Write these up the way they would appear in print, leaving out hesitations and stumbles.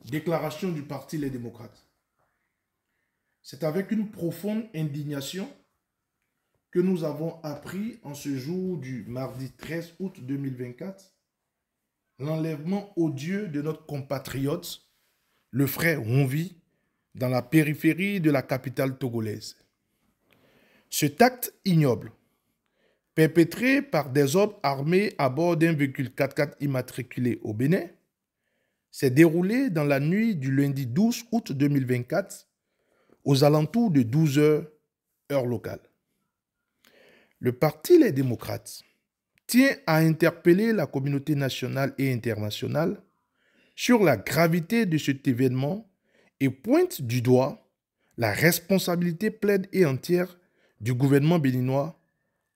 Déclaration du Parti Les Démocrates. C'est avec une profonde indignation que nous avons appris en ce jour du mardi 13 août 2024 l'enlèvement odieux de notre compatriote, le frère Honvi, dans la périphérie de la capitale togolaise. Cet acte ignoble, perpétré par des hommes armés à bord d'un véhicule 4x4 immatriculé au Bénin, s'est déroulé dans la nuit du lundi 12 août 2024 aux alentours de 12 heures, heure locale. Le Parti Les Démocrates tient à interpeller la communauté nationale et internationale sur la gravité de cet événement et pointe du doigt la responsabilité pleine et entière du gouvernement béninois,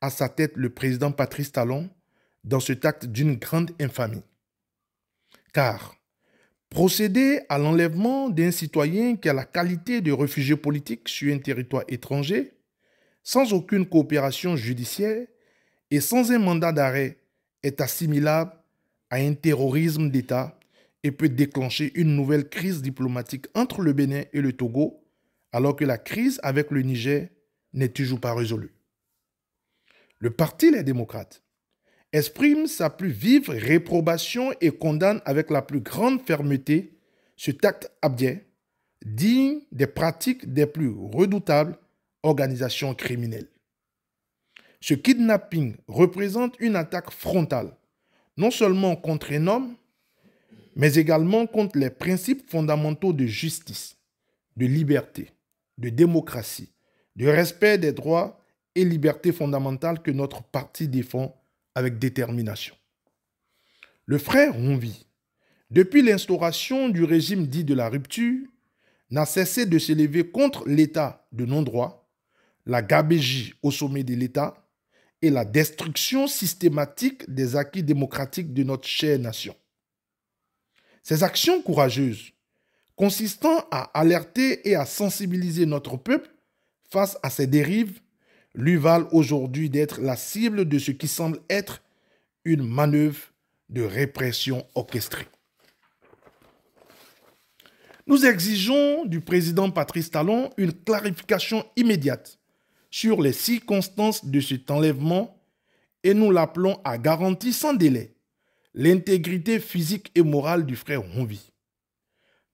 à sa tête le président Patrice Talon, dans cet acte d'une grande infamie. Car procéder à l'enlèvement d'un citoyen qui a la qualité de réfugié politique sur un territoire étranger, sans aucune coopération judiciaire et sans un mandat d'arrêt, est assimilable à un terrorisme d'État et peut déclencher une nouvelle crise diplomatique entre le Bénin et le Togo, alors que la crise avec le Niger n'est toujours pas résolue. Le Parti Les Démocrates exprime sa plus vive réprobation et condamne avec la plus grande fermeté cet acte abject, digne des pratiques des plus redoutables organisations criminelles. Ce kidnapping représente une attaque frontale, non seulement contre un homme, mais également contre les principes fondamentaux de justice, de liberté, de démocratie, de respect des droits et libertés fondamentales que notre parti défend avec détermination. Le frère Honvi, depuis l'instauration du régime dit de la rupture, n'a cessé de s'élever contre l'état de non-droit, la gabegie au sommet de l'État et la destruction systématique des acquis démocratiques de notre chère nation. Ces actions courageuses, consistant à alerter et à sensibiliser notre peuple face à ces dérives, lui valent aujourd'hui d'être la cible de ce qui semble être une manœuvre de répression orchestrée. Nous exigeons du président Patrice Talon une clarification immédiate sur les circonstances de cet enlèvement et nous l'appelons à garantir sans délai l'intégrité physique et morale du frère Honvi.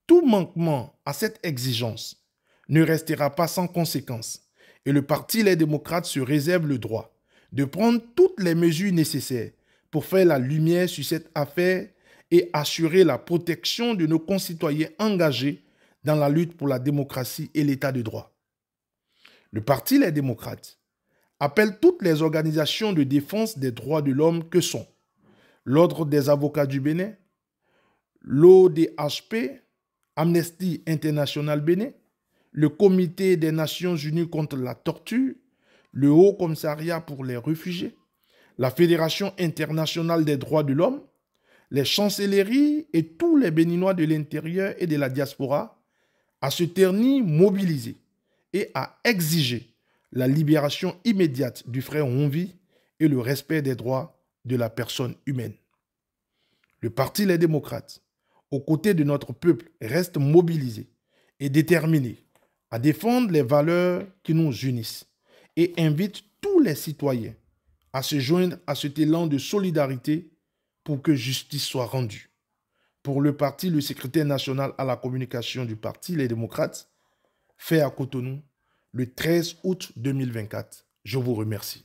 Tout manquement à cette exigence ne restera pas sans conséquence et le Parti Les Démocrates se réserve le droit de prendre toutes les mesures nécessaires pour faire la lumière sur cette affaire et assurer la protection de nos concitoyens engagés dans la lutte pour la démocratie et l'état de droit. Le Parti Les Démocrates appelle toutes les organisations de défense des droits de l'homme que sont l'Ordre des avocats du Bénin, l'ODHP, Amnesty International Bénin, le Comité des Nations Unies contre la torture, le Haut Commissariat pour les réfugiés, la Fédération internationale des droits de l'homme, les chancelleries et tous les Béninois de l'intérieur et de la diaspora à se tenir mobilisés et à exiger la libération immédiate du frère Honvi et le respect des droits de la personne humaine. Le Parti Les Démocrates, aux côtés de notre peuple, reste mobilisé et déterminé à défendre les valeurs qui nous unissent et invite tous les citoyens à se joindre à cet élan de solidarité pour que justice soit rendue. Pour le parti, le secrétaire national à la communication du Parti Les Démocrates, fait à Cotonou le 13 août 2024. Je vous remercie.